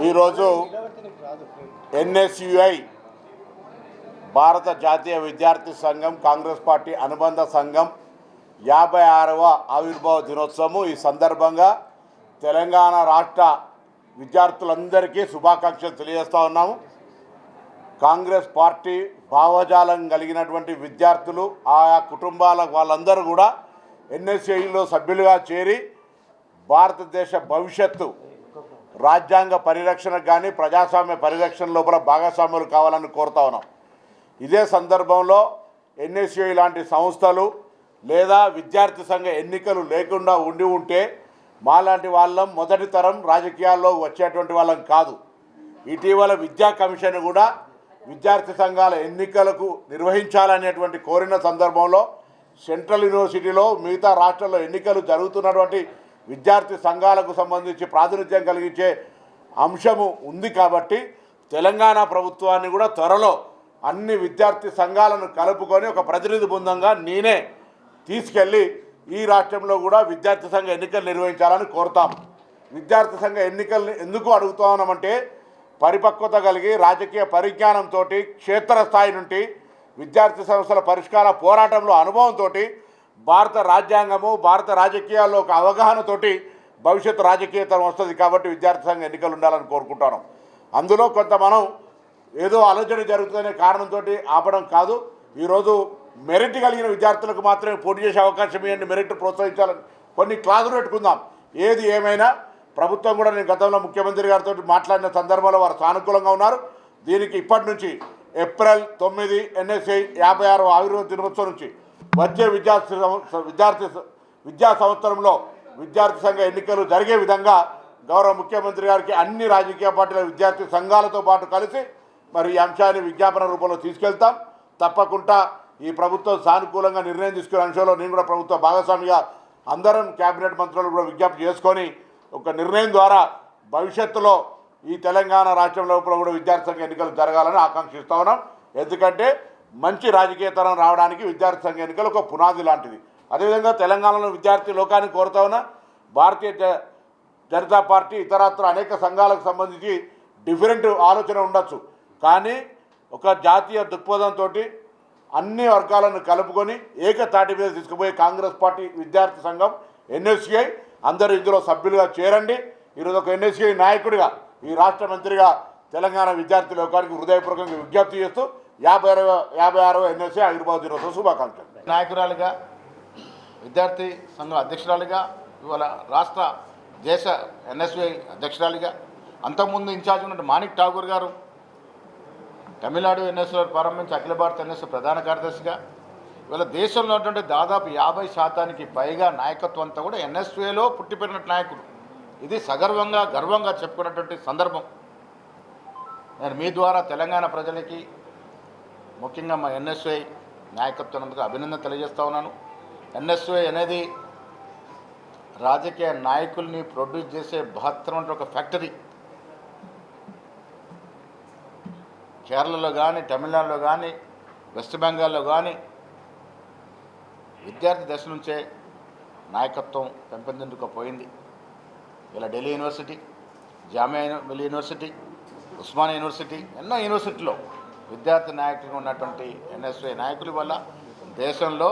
ఈరోజు ఎన్ఎస్యుఐ భారత జాతీయ విద్యార్థి సంఘం కాంగ్రెస్ పార్టీ అనుబంధ సంఘం 56వ ఆవిర్భావ దినోత్సవం ఈ సందర్భంగా తెలంగాణ రాష్ట్ర విద్యార్థులందరికీ శుభాకాంక్షలు తెలియజేస్తా ఉన్నాము. కాంగ్రెస్ పార్టీ భావజాలం కలిగినటువంటి విద్యార్థులు ఆయా కుటుంబాల వాళ్ళందరూ కూడా ఎన్ఎస్యుఐలో సభ్యులుగా చేరి భారతదేశ భవిష్యత్తు రాజ్యాంగ పరిరక్షణకు కానీ ప్రజాస్వామ్య పరిరక్షణ లోపల భాగస్వాములు కావాలని కోరుతా ఉన్నాం. ఇదే సందర్భంలో ఎన్ఎస్యుఐ లాంటి సంస్థలు లేదా విద్యార్థి సంఘ ఎన్నికలు లేకుండా ఉంటే మాలాంటి వాళ్ళం మొదటి తరం రాజకీయాల్లో వచ్చేటువంటి వాళ్ళం కాదు. ఇటీవల విద్యా కమిషన్ కూడా విద్యార్థి సంఘాల ఎన్నికలకు నిర్వహించాలనేటువంటి కోరిన సందర్భంలో సెంట్రల్ యూనివర్సిటీలో మిగతా రాష్ట్రాల్లో ఎన్నికలు జరుగుతున్నటువంటి విద్యార్థి సంఘాలకు సంబంధించి ప్రాతినిధ్యం కలిగించే అంశము ఉంది. కాబట్టి తెలంగాణ ప్రభుత్వాన్ని కూడా త్వరలో అన్ని విద్యార్థి సంఘాలను కలుపుకొని ఒక ప్రతినిధి బృందంగా నేనే తీసుకెళ్ళి ఈ రాష్ట్రంలో కూడా విద్యార్థి సంఘ ఎన్నికలు నిర్వహించాలని కోరుతాం. విద్యార్థి సంఘ ఎన్నికల్ని ఎందుకు అడుగుతా ఉన్నామంటే పరిపక్వత కలిగి రాజకీయ పరిజ్ఞానంతో క్షేత్రస్థాయి నుండి విద్యార్థి సంస్థల పరిష్కార పోరాటంలో అనుభవంతో భారత రాజ్యాంగము భారత రాజకీయాల్లో ఒక అవగాహనతోటి భవిష్యత్తు రాజకీయతరం వస్తుంది. కాబట్టి విద్యార్థి సంఘ ఎన్నికలు ఉండాలని కోరుకుంటున్నాం. అందులో కొంత మనం ఏదో ఆలోచన జరుగుతుందనే కారణంతో ఆపడం కాదు. ఈరోజు మెరిట్ కలిగిన విద్యార్థులకు మాత్రమే పోటీ చేసే అవకాశం ఇవ్వండి, మెరిట్ ప్రోత్సహించాలని కొన్ని క్లాసులు పెట్టుకుందాం. ఏది ఏమైనా ప్రభుత్వం కూడా నేను గతంలో ముఖ్యమంత్రి గారితో మాట్లాడిన సందర్భంలో వారు సానుకూలంగా ఉన్నారు. దీనికి ఇప్పటి నుంచి ఏప్రిల్ 9 ఎన్ఎస్ఐ 56వ ఆవిర్భావ దినోత్సవం నుంచి వచ్చే విద్యా సంవత్సరంలో విద్యార్థి సంఘ ఎన్నికలు జరిగే విధంగా గౌరవ ముఖ్యమంత్రి గారికి అన్ని రాజకీయ పార్టీల విద్యార్థి సంఘాలతో పాటు కలిసి మరి ఈ అంశాన్ని విజ్ఞాపన రూపంలో తీసుకెళ్తాం. తప్పకుండా ఈ ప్రభుత్వం సానుకూలంగా నిర్ణయం తీసుకునే అంశంలో నేను కూడా ప్రభుత్వ భాగస్వామిగా అందరం కేబినెట్ మంత్రులు కూడా విజ్ఞప్తి చేసుకొని ఒక నిర్ణయం ద్వారా భవిష్యత్తులో ఈ తెలంగాణ రాష్ట్రం లోపల కూడా విద్యార్థి సంఘ ఎన్నికలు జరగాలని ఆకాంక్షిస్తా ఉన్నాం. ఎందుకంటే మంచి రాజకీయ తరం రావడానికి విద్యార్థి సంఘ ఎన్నికలు ఒక పునాది లాంటిది. అదేవిధంగా తెలంగాణలో విద్యార్థి లోకానికి కోరుతా ఉన్నా భారతీయ జనతా పార్టీ ఇతరత్ర అనేక సంఘాలకు సంబంధించి డిఫరెంట్ ఆలోచన ఉండొచ్చు, కానీ ఒక జాతీయ దృక్పథంతో అన్ని వర్గాలను కలుపుకొని ఏకతాటి మీద తీసుకుపోయే కాంగ్రెస్ పార్టీ విద్యార్థి సంఘం ఎన్ఎస్యుఐ అందరూ ఇందులో సభ్యులుగా చేరండి. ఈరోజు ఒక ఎన్ఎస్యుఐ నాయకుడిగా ఈ రాష్ట్ర మంత్రిగా తెలంగాణ విద్యార్థి లోకానికి హృదయపూర్వకంగా విజ్ఞప్తి చేస్తూ 56వ ఎన్ఎస్యుఐ ఆవిర్భావ దినోత్సవ శుభాకాంక్షలు. నాయకురాలుగా విద్యార్థి సంఘం అధ్యక్షురాలుగా ఇవాళ రాష్ట్ర దేశ ఎన్ఎస్యుఐ అధ్యక్షురాలుగా అంతకుముందు ఇన్ఛార్జ్ ఉన్నట్టు మాణిక్ ఠాగూర్ గారు తమిళనాడు ఎన్ఎస్యుఐ ప్రారంభించి అఖిల భారత ఎన్ఎస్యుఐ ప్రధాన కార్యదర్శిగా ఇవాళ దేశంలో ఉన్నటువంటి దాదాపు 50% పైగా నాయకత్వం అంతా కూడా ఎన్ఎస్యుఐలో పుట్టిపెరిగిన నాయకులు. ఇది సగర్వంగా గర్వంగా చెప్పుకున్నటువంటి సందర్భం. నేను మీ ద్వారా తెలంగాణ ప్రజలకి ముఖ్యంగా మా ఎన్ఎస్యుఐ నాయకత్వానికి అభినందన తెలియజేస్తా ఉన్నాను. ఎన్ఎస్యుఐ అనేది రాజకీయ నాయకుల్ని ప్రొడ్యూస్ చేసే బృహత్తరమైన ఒక ఫ్యాక్టరీ. కేరళలో కానీ తమిళనాడులో కానీ వెస్ట్ బెంగాల్లో కానీ విద్యార్థి దశ నుంచే నాయకత్వం పెంపొందించుకుపోయింది. ఇలా Delhi university, Jamia Millia university, Osmania university, ఎన్నో యూనివర్సిటీలో విద్యార్థి నాయకులుగా ఉన్నటువంటి ఎన్ఎస్యుఐ నాయకుల వల్ల దేశంలో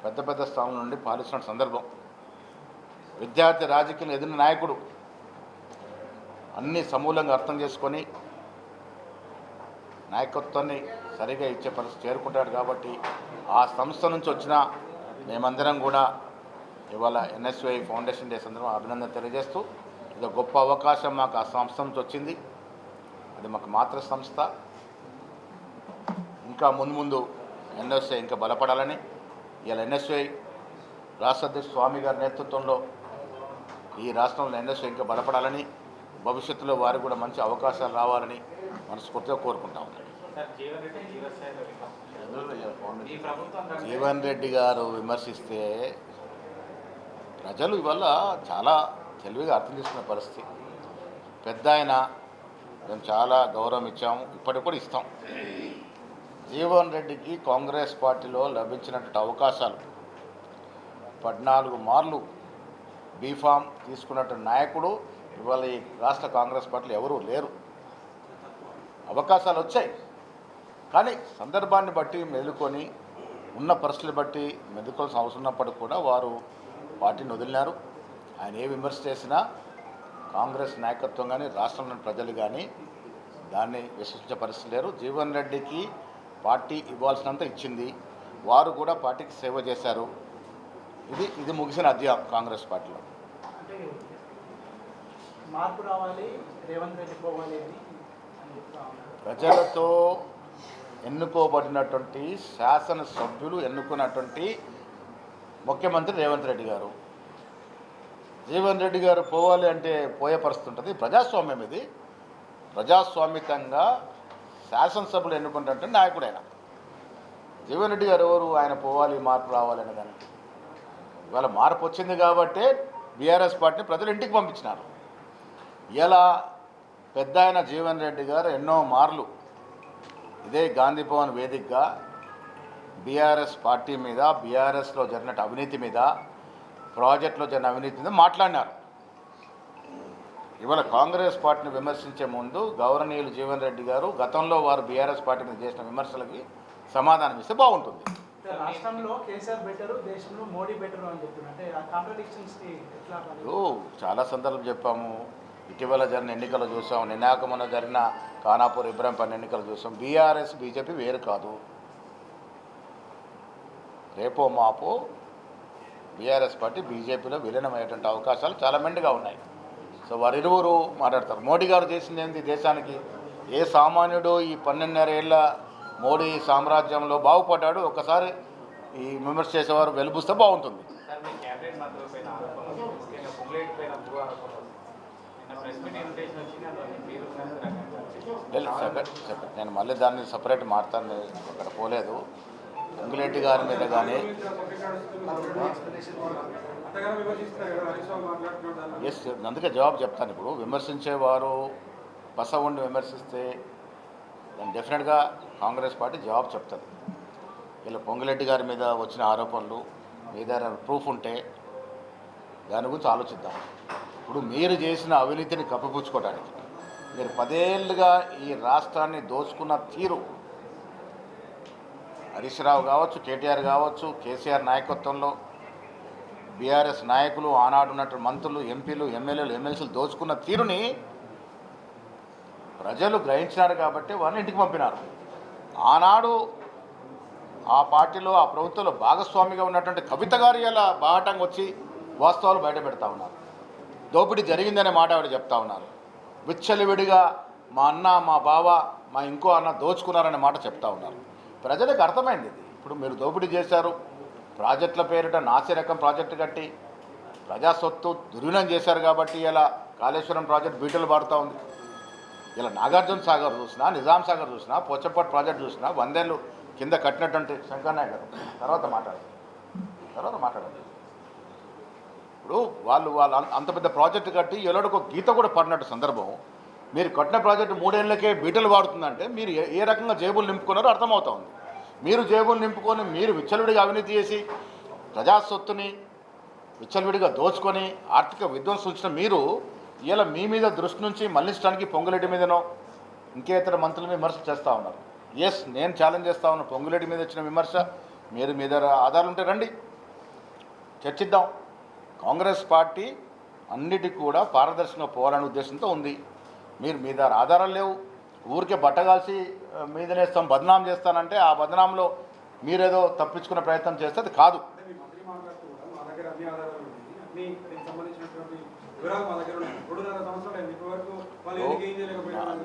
పెద్ద పెద్ద స్థానం నుండి పాలిస్తున్న సందర్భం. విద్యార్థి రాజకీయం ఎదిరిన నాయకుడు అన్ని సమూలంగా అర్థం చేసుకొని నాయకత్వాన్ని సరిగా ఇచ్చే పరిస్థితి చేరుకుంటాడు. కాబట్టి ఆ సంస్థ నుంచి వచ్చిన మేమందరం కూడా ఇవాళ ఎన్ఎస్యుఐ ఫౌండేషన్ డే సందర్భంగా అభినందన తెలియజేస్తూ ఇది గొప్ప అవకాశం మాకు ఆ సంస్థ నుంచి వచ్చింది. అది మాకు మాతృ సంస్థ. ఇంకా ముందు ఎన్ఎస్యుఐ ఇంకా బలపడాలని ఇలా ఎన్ఎస్యుఐ రాష్ట్ర అధ్యక్షుడు స్వామి గారి నేతృత్వంలో ఈ రాష్ట్రంలో ఎన్ఎస్యుఐ ఇంకా బలపడాలని భవిష్యత్తులో వారికి కూడా మంచి అవకాశాలు రావాలని మనస్ఫూర్తిగా కోరుకుంటా ఉన్నాను. జీవన్ రెడ్డి గారు విమర్శిస్తే ప్రజలు ఇవాళ చాలా తెలివిగా అర్థం చేసుకునే పరిస్థితి. పెద్ద ఆయన మేము చాలా గౌరవం ఇచ్చాము, ఇప్పటికి కూడా ఇస్తాం. జీవన్ రెడ్డికి కాంగ్రెస్ పార్టీలో లభించినటువంటి అవకాశాలు 14 మార్లు బీఫామ్ తీసుకున్నటువంటి నాయకుడు ఇవాళ ఈ రాష్ట్ర కాంగ్రెస్ పార్టీలు ఎవరూ లేరు. అవకాశాలు వచ్చాయి, కానీ సందర్భాన్ని బట్టి మెదులుకొని ఉన్న పరిస్థితులు బట్టి మెదులుకోవాల్సిన అవసరం ఉన్నప్పటికీ కూడా వారు పార్టీని వదిలినారు. ఆయన ఏ విమర్శ చేసినా కాంగ్రెస్ నాయకత్వం కానీ రాష్ట్రంలోని ప్రజలు కానీ దాన్ని విశ్వసించే పరిస్థితి లేరు. జీవన్ రెడ్డికి పార్టీ ఇవ్వాల్సినంత ఇచ్చింది, వారు కూడా పార్టీకి సేవ చేశారు. ఇది ముగిసిన అధ్యాయం కాంగ్రెస్ పార్టీలో. మార్పు రావాలి, రేవంత్ రెడ్డి పోవాలి అని ప్రజలతో ఎన్నుకోబడినటువంటి శాసనసభ్యులు ఎన్నుకున్నటువంటి ముఖ్యమంత్రి రేవంత్ రెడ్డి గారు. జీవన్ రెడ్డి గారు పోవాలి అంటే పోయే పరిస్థితి ఉంటుంది. ప్రజాస్వామ్యం ఇది. ప్రజాస్వామికంగా శాసనసభ్యులు ఎన్నుకున్నటువంటి నాయకుడైన జీవన్ రెడ్డి గారు ఎవరు? ఆయన పోవాలి, మార్పు రావాలి అనే దానికి ఇవాళ మార్పు వచ్చింది కాబట్టే బీఆర్ఎస్ పార్టీని ప్రజలు ఇంటికి పంపించినారు. ఇలా పెద్ద ఆయన జీవన్ రెడ్డి గారు ఎన్నో మార్లు ఇదే గాంధీ భవన్ వేదికగా బీఆర్ఎస్ పార్టీ మీద, బీఆర్ఎస్లో జరిగిన అవినీతి మీద, ప్రాజెక్టులో జరిగిన అవినీతి మీద మాట్లాడినారు. ఇవాళ కాంగ్రెస్ పార్టీని విమర్శించే ముందు గౌరవనీయులు జీవన్ రెడ్డి గారు గతంలో వారు బీఆర్ఎస్ పార్టీ మీద చేసిన విమర్శలకి సమాధానం ఇస్తే బాగుంటుంది. రాష్ట్రంలో కేసీఆర్ బెటరు, దేశంలో మోడీ బెటరు అని చెప్తున్నారు. అంటే ఆ కాంట్రడిక్షన్స్కి ఎట్లా? చాలా సందర్భం చెప్పాము. ఇటీవల జరిగిన ఎన్నికలు చూసాం, నినాకమన జరిగిన ఖానాపూర్ ఇబ్రాంపల్లి ఎన్నికలు చూసాం. బీఆర్ఎస్ బీజేపీ వేరు కాదు. రేపో మాపో బీఆర్ఎస్ పార్టీ బీజేపీలో విలీనమయ్యేటువంటి అవకాశాలు చాలా మెండుగా ఉన్నాయి. సో వారిరువురు మాట్లాడతారు. మోడీ గారు చేసింది ఏంటి దేశానికి? ఏ సామాన్యుడు ఈ 12.5 ఏళ్ళ మోడీ సామ్రాజ్యంలో బాగుపడ్డాడు? ఒకసారి ఈ విమర్శ చేసేవారు వెలుబుస్తే బాగుంటుంది. నేను మళ్ళీ దాన్ని సపరేట్ మాట్లాడతాను, అక్కడ పోలేదు. పొంగులేటి గారి మీద కానీ ఎస్, అందుకే జవాబు చెప్తాను. ఇప్పుడు విమర్శించేవారు బస ఉండి విమర్శిస్తే దాన్ని డెఫినెట్గా కాంగ్రెస్ పార్టీ జవాబు చెప్తుంది. ఇలా పొంగులేటి గారి మీద వచ్చిన ఆరోపణలు మీద ప్రూఫ్ ఉంటే దాని గురించి ఆలోచిద్దాం. ఇప్పుడు మీరు చేసిన అవినీతిని కప్పిపుచ్చుకోవడానికి మీరు 10 ఏళ్ళుగా ఈ రాష్ట్రాన్ని దోచుకున్న తీరు, హరీష్ రావు కావచ్చు, కేటీఆర్ కావచ్చు, కేసీఆర్ నాయకత్వంలో బీఆర్ఎస్ నాయకులు, ఆనాడు ఉన్నటువంటి మంత్రులు, ఎంపీలు, ఎమ్మెల్యేలు, ఎమ్మెల్సీలు దోచుకున్న తీరుని ప్రజలు గ్రహించినారు కాబట్టి వారిని ఇంటికి పంపినారు. ఆనాడు ఆ పార్టీలో, ఆ ప్రభుత్వంలో భాగస్వామిగా ఉన్నటువంటి కవిత గారు ఇలా బాహటంగా వచ్చి వాస్తవాలు బయట పెడతా ఉన్నారు. దోపిడీ జరిగిందనే మాట ఆవిడ చెప్తా ఉన్నారు. విచ్చలివిడిగా మా అన్న, మా బావ, మా ఇంకో అన్న దోచుకున్నారనే మాట చెప్తా ఉన్నారు. ప్రజలకు అర్థమైంది ఇది. ఇప్పుడు మీరు దోపిడీ చేశారు, ప్రాజెక్టుల పేరిట నాసిరకం ప్రాజెక్టు కట్టి ప్రజా సొత్తు దుర్వినియోగం చేశారు కాబట్టి ఇలా కాళేశ్వరం ప్రాజెక్టు బీటలు పారుతూ ఉంది. ఇలా నాగార్జున సాగర్ చూసినా, నిజాం సాగర్ చూసినా, పోచంపట్టు ప్రాజెక్టు చూసినా 100 ఏళ్ళు కింద కట్టినటువంటి శంకరనాయక్ గారు తర్వాత మాట్లాడారు. ఇప్పుడు వాళ్ళు అంత పెద్ద ప్రాజెక్టు కట్టి ఎలాడొక గీత కూడా పడినట్టు సందర్భం. మీరు కట్టిన ప్రాజెక్టు 3 ఏళ్ళకే బీటలు వాడుతుందంటే మీరు ఏ రకంగా జేబులు నింపుకున్నారో అర్థమవుతా ఉంది. మీరు జేబులు నింపుకొని మీరు విచ్చలవిడిగా అవినీతి చేసి ప్రజా సొత్తుని విచ్చలవిడిగా దోచుకొని ఆర్థిక విధ్వంసం ఉంచిన మీరు ఇలా మీ మీద దృష్టి నుంచి మళ్లించడానికి పొంగులేటి మీదనో ఇంకేతర మంత్రుల మీద విమర్శ చేస్తూ ఉన్నారు. ఎస్, నేను ఛాలెంజ్ చేస్తా ఉన్నాను. పొంగులేటి మీద వచ్చిన విమర్శ మీరు మీద ఆధారాలు ఉంటే రండి, చర్చిద్దాం. కాంగ్రెస్ పార్టీ అన్నిటికీ కూడా పారదర్శకంగా పోవాలనే ఉద్దేశంతో ఉంది. మీరు మీద ఆధారాలు లేవు, ఊరికే బట్టగాల్సి మీదనేస్తాం, బదనాం చేస్తానంటే ఆ బదనాంలో మీరేదో తప్పించుకునే ప్రయత్నం చేస్తే అది కాదు.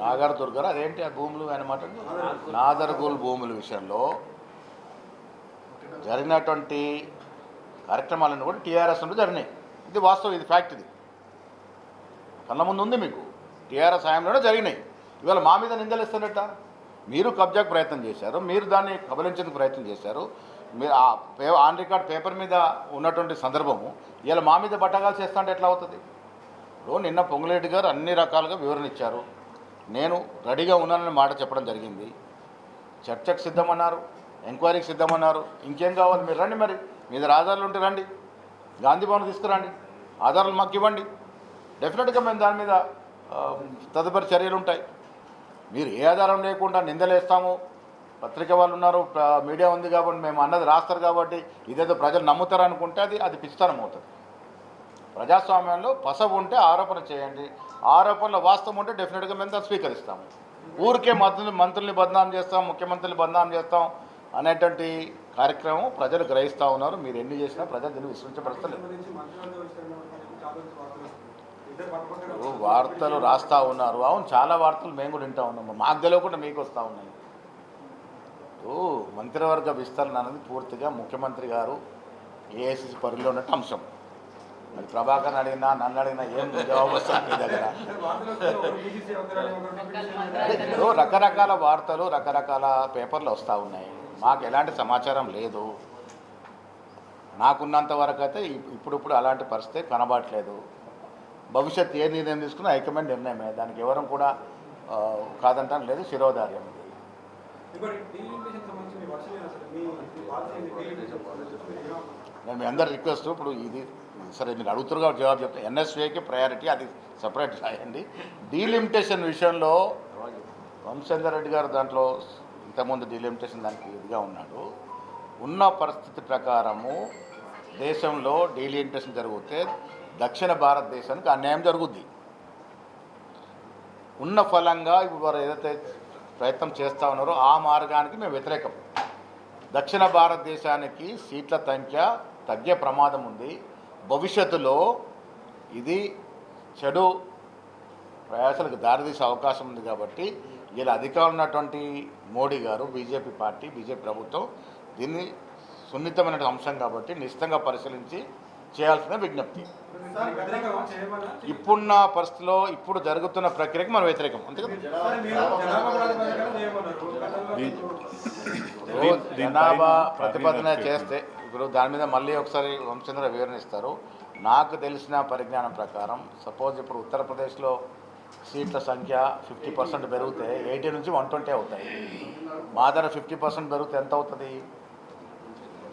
నాగర్ దుర్గారు అదేంటి ఆ భూములు ఆయన మాట నాదర్గోల్ భూముల విషయంలో జరిగినటువంటి కార్యక్రమాలను కూడా టీఆర్ఎస్ నుండి జరిగినాయి. ఇది వాస్తవం, ఇది ఫ్యాక్ట్. ఇది కళ్ళ ముందు ఉంది. మీకు టీఆర్ఎస్ హయాంలోనే జరిగినాయి. ఇవాళ మా మీద నిందలిస్తున్నట్ట. మీరు కబ్జాకు ప్రయత్నం చేశారు, మీరు దాన్ని కబలించేందుకు ప్రయత్నం చేశారు. మీరు ఆన్ రికార్డ్ పేపర్ మీద ఉన్నటువంటి సందర్భము ఇలా మా మీద బట్టగాలు చేస్తా అంటే ఎట్లా అవుతుంది? ఇప్పుడు నిన్న పొంగులేటి గారు అన్ని రకాలుగా వివరణ ఇచ్చారు. నేను రెడీగా ఉన్నానని మాట చెప్పడం జరిగింది. చర్చకు సిద్ధమన్నారు, ఎంక్వైరీకి సిద్ధమన్నారు. ఇంకేం కావాలి? మీరు రండి, మరి మీద ఆధారాలు ఉంటే రండి, గాంధీ భవన్ తీసుకురండి, ఆధారాలు మాకు ఇవ్వండి. డెఫినెట్గా మేము దాని మీద తదుపరి చర్యలు ఉంటాయి. మీరు ఏ ఆధారం లేకుండా నిందలేస్తాము, పత్రిక వాళ్ళు ఉన్నారు, మీడియా ఉంది కాబట్టి మేము అన్నది రాస్తారు కాబట్టి ఇదేదో ప్రజలు నమ్ముతారు అనుకుంటే అది పిచ్చితనం అవుతుంది. ప్రజాస్వామ్యంలో పసవు ఉంటే ఆరోపణ చేయండి, ఆరోపణల వాస్తవం ఉంటే డెఫినెట్గా మేము దాన్ని స్వీకరిస్తాము. ఊరికే మంత్రుల్ని బదనాం చేస్తాం, ముఖ్యమంత్రుల్ని బదనాం చేస్తాం అనేటువంటి కార్యక్రమం ప్రజలు గ్రహిస్తూ ఉన్నారు. మీరు ఎన్ని చేసినా ప్రజలు దీన్ని విశ్వసించబడతలేదు. వార్తలు రాస్తూ ఉన్నారు, అవును, చాలా వార్తలు మేము కూడా వింటూ ఉన్నాము, మాకు తెలియకుండా మీకు వస్తూ ఉన్నాయి. మంత్రివర్గ విస్తరణ అనేది పూర్తిగా ముఖ్యమంత్రి గారు ఏఐసిసి పరిధిలో ఉన్నట్టు అంశం. అది ప్రభాకర్ అడిగినా నన్ను అడిగినా ఏం జవాబు వస్తుంది మీ దగ్గర? రకరకాల వార్తలు రకరకాల పేపర్లు వస్తూ ఉన్నాయి, మాకు ఎలాంటి సమాచారం లేదు. నాకున్నంత వరకు అయితే ఇప్పుడు అలాంటి పరిస్థితి కనబడట్లేదు. భవిష్యత్ ఏ నిర్ణయం తీసుకున్నా హైకమాండ్ నిర్ణయమే, దానికి ఎవరం కూడా కాదంటాం లేదు, శిరోధార్యం. నేను మీ అందరు రిక్వెస్ట్, ఇప్పుడు ఇది సరే మీరు అడుగుతురుగా జవాబు చెప్తాను. ఎన్ఎస్ఏకి ప్రయారిటీ అది సపరేట్ రాయండి. డీలిమిటేషన్ విషయంలో వంశేందర్ రెడ్డి గారు దాంట్లో ఇంతకుముందు డీలిమిటేషన్ దానికి ఇదిగా ఉన్నాడు. ఉన్న పరిస్థితి ప్రకారము దేశంలో డీలిమిటేషన్ జరిగితే దక్షిణ భారతదేశానికి అన్యాయం జరుగుద్ది. ఉన్న ఫలంగా ఇప్పుడు వారు ఏదైతే ప్రయత్నం చేస్తూ ఉన్నారో ఆ మార్గానికి మేము వ్యతిరేకం. దక్షిణ భారతదేశానికి సీట్ల సంఖ్య తగ్గే ప్రమాదం ఉంది. భవిష్యత్తులో ఇది చెడు ప్రయాసాలకు దారితీసే అవకాశం ఉంది. కాబట్టి ఇలా అధికారంలో ఉన్నటువంటి మోడీ గారు, బీజేపీ పార్టీ, బీజేపీ ప్రభుత్వం దీన్ని సున్నితమైన అంశం కాబట్టి నిశ్చితంగా పరిశీలించి చేయాల్సిన విజ్ఞప్తి. ఇప్పుడున్న పరిస్థితిలో ఇప్పుడు జరుగుతున్న ప్రక్రియకి మనం వ్యతిరేకం. అంతే కదా, జనాభా ప్రతిపాదన చేస్తే ఇప్పుడు దాని మీద మళ్ళీ ఒకసారి వంశేంద్ర వివరణిస్తారు. నాకు తెలిసిన పరిజ్ఞానం ప్రకారం సపోజ్ ఇప్పుడు ఉత్తరప్రదేశ్లో సీట్ల సంఖ్య 50% పెరిగితే 80 నుంచి 120 అవుతాయి. మా దగ్గర 50% పెరిగితే ఎంత అవుతుంది?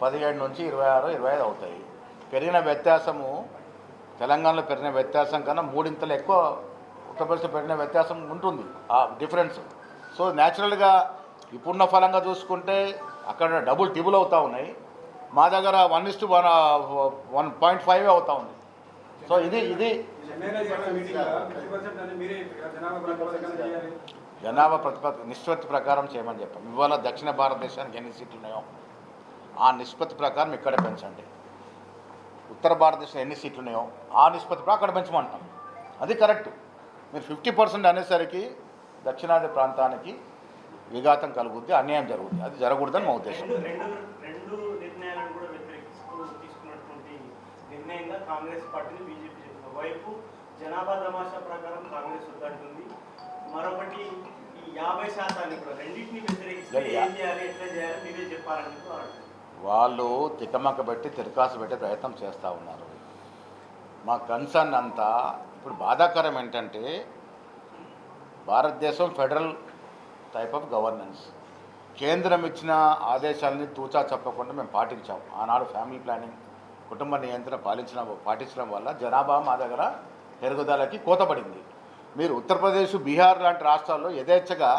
17 నుంచి 26, 25 అవుతాయి. పెరిగిన వ్యత్యాసము తెలంగాణలో పెరిగిన వ్యత్యాసం కన్నా 3 ఇంతలు ఎక్కువ ఉత్తరప్రదేశ్లో పెరిగిన వ్యత్యాసం ఉంటుంది, ఆ డిఫరెన్స్. సో న్యాచురల్గా ఇప్పుడున్న ఫలంగా చూసుకుంటే అక్కడ డబుల్ టిబుల్ అవుతూ ఉన్నాయి. మా దగ్గర 1:1.5 అవుతూ ఉంది. సో ఇది జనాభా ప్రతిపత్తి నిష్పత్తి ప్రకారం చేయమని చెప్పాం. ఇవాళ దక్షిణ భారతదేశానికి ఎన్ని సీట్లు ఉన్నాయో ఆ నిష్పత్తి ప్రకారం ఇక్కడే పెంచండి. ఉత్తర భారతదేశం ఎన్ని సీట్లు ఉన్నాయో ఆ నిష్పత్తి ప్రకారం అక్కడ పెంచమంటాం. అది కరెక్ట్. మీరు 50% అనేసరికి దక్షిణాది ప్రాంతానికి విఘాతం కలుగుద్ది, అన్యాయం జరుగుద్ది. అది జరగకూడదని మా ఉద్దేశం. రెండు నిర్ణయాలను కూడా వ్యతిరేకిస్తూ తీసుకున్నటువంటి నిర్ణయంగా కాంగ్రెస్ పార్టీని బీజేపీ చేస్తుంది. వైపు జనాభా తమాషా ప్రకారం కాంగ్రెస్ వద్దంటుంది, మరొకటి ఈ 50% కూడా రెండింటిని వ్యతిరేకిస్తే ఏం చేయాలి, ఎట్లా చేయాలి మీరే చెప్పాలని వాళ్ళు తికమక పెట్టి తిరకాసు పెట్టే ప్రయత్నం చేస్తూ ఉన్నారు. మా కన్సర్న్ అంతా ఇప్పుడు బాధాకరం ఏంటంటే భారతదేశం ఫెడరల్ టైప్ ఆఫ్ గవర్నెన్స్. కేంద్రం ఇచ్చిన ఆదేశాలని తూచా చెప్పకుండా మేము పాటించాం. ఆనాడు ఫ్యామిలీ ప్లానింగ్, కుటుంబ నియంత్రణ పాటించడం వల్ల జనాభా మా దగ్గర పెరుగుదలకి కోతపడింది. మీరు ఉత్తరప్రదేశ్, బీహార్ లాంటి రాష్ట్రాల్లో యథేచ్ఛగా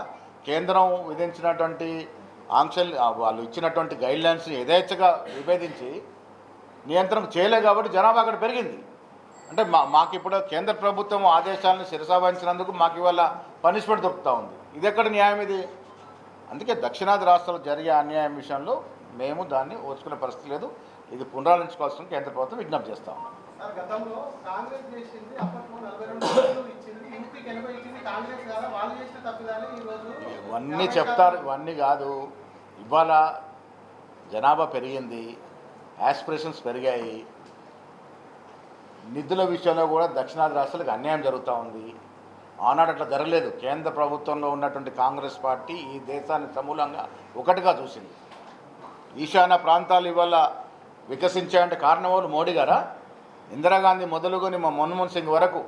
కేంద్రం విధించినటువంటి ఆంక్షలు, వాళ్ళు ఇచ్చినటువంటి గైడ్లైన్స్ని యథేచ్ఛగా విభేదించి నియంత్రణ చేయలేదు కాబట్టి జనాభా అక్కడ పెరిగింది. అంటే మాకు ఇప్పుడు కేంద్ర ప్రభుత్వం ఆదేశాలను శిరసావహించినందుకు మాకు ఇవాళ పనిష్మెంట్ దొరుకుతూ ఉంది. ఇది ఎక్కడ న్యాయం ఇది? అందుకే దక్షిణాది రాష్ట్రాలు జరిగే అన్యాయం విషయంలో మేము దాన్ని ఓర్చుకునే పరిస్థితి లేదు. ఇది పునరాలించుకోవాల్సిన కేంద్ర ప్రభుత్వం విజ్ఞప్తి చేస్తూ ఉన్నాం. గతంలో కాంగ్రెస్ చేసింది, అప్పట్లో 42 ఇచ్చింది, యూపీకి 80 ఇచ్చింది కాంగ్రెస్ కాదా? వాళ్ళు చేసిన తప్పిదాలు ఈరోజు ఇవన్నీ చెప్తారు. ఇవన్నీ కాదు. ఇవాళ జనాభా పెరిగింది, యాస్పిరేషన్స్ పెరిగాయి. నిధుల విషయంలో కూడా దక్షిణాది రాష్ట్రాలకు అన్యాయం జరుగుతూ ఉంది. ఆనాడు అట్లా జరగలేదు. కేంద్ర ప్రభుత్వంలో ఉన్నటువంటి కాంగ్రెస్ పార్టీ ఈ దేశాన్ని సమూలంగా ఒకటిగా చూసింది. ఈశాన్య ప్రాంతాలు ఇవాళ వికసించాయంటే కారణం వాళ్ళు మోడీ గారా? ఇందిరాగాంధీ మొదలుకొని మా మన్మోహన్ సింగ్ వరకు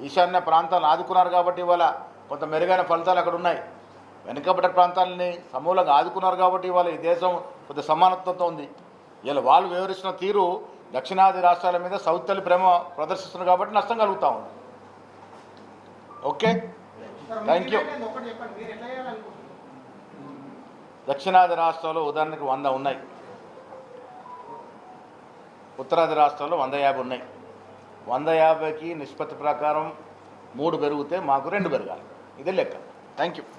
ఈశాన్య ప్రాంతాలను ఆదుకున్నారు కాబట్టి ఇవాళ కొంత మెరుగైన ఫలితాలు అక్కడ ఉన్నాయి. వెనుకబడ్డ ప్రాంతాలని సమూలంగా ఆదుకున్నారు కాబట్టి ఇవాళ ఈ దేశం కొంత సమానత్వంతో ఉంది. ఇలా వాళ్ళు వివరిస్తున్న తీరు దక్షిణాది రాష్ట్రాల మీద సౌత్ తల్లి ప్రేమ ప్రదర్శిస్తున్నారు కాబట్టి నష్టం కలుగుతూ ఉంది. Okay, sir, me thank you. Demand ఏంది? ఒకటి చెప్పండి, మీరు ఎట్లా చేయాలనుకుంటున్నారు? దక్షిణాది రాష్ట్రాల్లో ఉదాహరణకు 100 ఉన్నాయి, ఉత్తరాది రాష్ట్రాల్లో 150 ఉన్నాయి. 150కి నిష్పత్తి ప్రకారం 3 పెరిగితే మాకు 2 పెరగాలి. ఇదే లెక్క. Thank you.